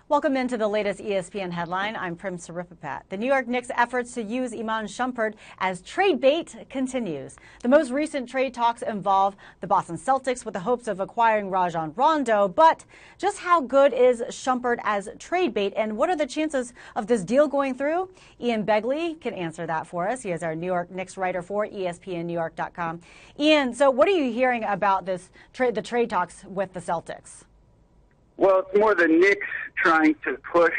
Welcome into the latest ESPN headline. I'm Prim Saripapat. The New York Knicks' efforts to use Iman Shumpert as trade bait continues. The most recent trade talks involve the Boston Celtics with the hopes of acquiring Rajon Rondo. But just how good is Shumpert as trade bait, and what are the chances of this deal going through? Ian Begley can answer that for us. He is our New York Knicks writer for ESPNNewYork.com. Ian, so what are you hearing about the trade talks with the Celtics? Well, it's more the Knicks trying to push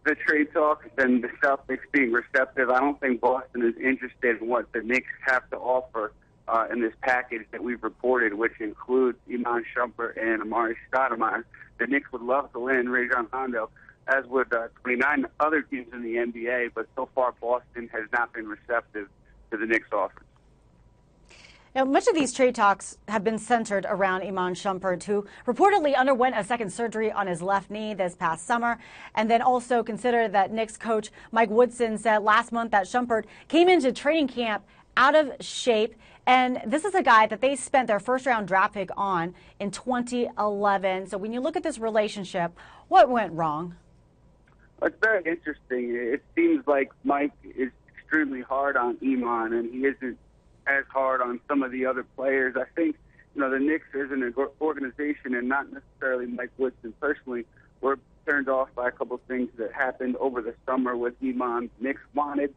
the trade talks than the Celtics being receptive. I don't think Boston is interested in what the Knicks have to offer in this package that we've reported, which includes Iman Shumpert and Amar'e. The Knicks would love to land Rajon Rondo, as would 29 other teams in the NBA, but so far Boston has not been receptive to the Knicks' offers. Now, much of these trade talks have been centered around Iman Shumpert, who reportedly underwent a second surgery on his left knee this past summer. And then also consider that Knicks coach Mike Woodson said last month that Shumpert came into training camp out of shape. And this is a guy that they spent their first-round draft pick on in 2011. So when you look at this relationship, what went wrong? It's very interesting. It seems like Mike is extremely hard on Iman, and he isn't as hard on some of the other players. I think, the Knicks as an organization, and not necessarily Mike Woodson personally, were turned off by a couple of things that happened over the summer with Iman. Knicks wanted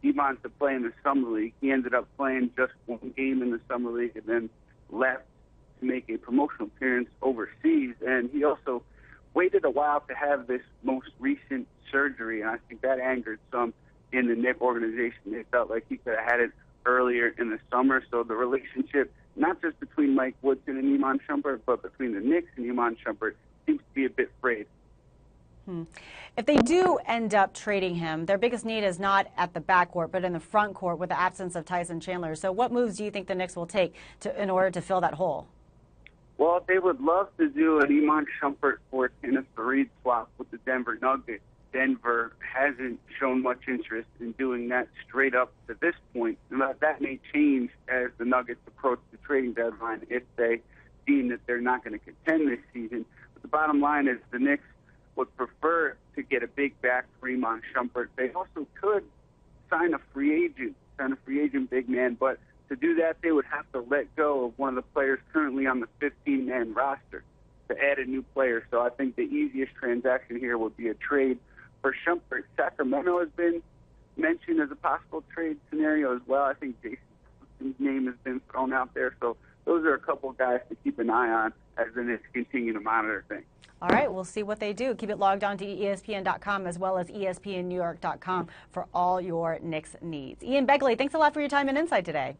Iman to play in the Summer League. He ended up playing just one game in the Summer League and then left to make a promotional appearance overseas. And he also waited a while to have this most recent surgery, and I think that angered some in the Knicks organization. They felt like he could have had it earlier in the summer. So the relationship, not just between Mike Woodson and Iman Shumpert, but between the Knicks and Iman Shumpert, seems to be a bit frayed. If they do end up trading him, their biggest need is not at the backcourt, but in the front court with the absence of Tyson Chandler. So what moves do you think the Knicks will take in order to fill that hole? Well, they would love to do an Iman Shumpert for Kenneth Faried swap with the Denver Nuggets. Denver hasn't shown much interest in doing that straight up to this point. That may change as the Nuggets approach the trading deadline if they deem that they're not going to contend this season. But the bottom line is the Knicks would prefer to get a big back for Iman Shumpert. They also could sign a free agent big man, but to do that they would have to let go of one of the players currently on the 15-man roster to add a new player. So I think the easiest transaction here would be a trade for Shumpert. Sacramento has been mentioned as a possible trade scenario as well. I think Jason Thompson's name has been thrown out there. So those are a couple of guys to keep an eye on as the Knicks continue to monitor things. All right, we'll see what they do. Keep it logged on to ESPN.com as well as ESPNNewYork.com for all your Knicks needs. Ian Begley, thanks a lot for your time and insight today.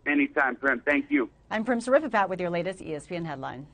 Anytime, Prim. Thank you. I'm Prim Saripapat with your latest ESPN headline.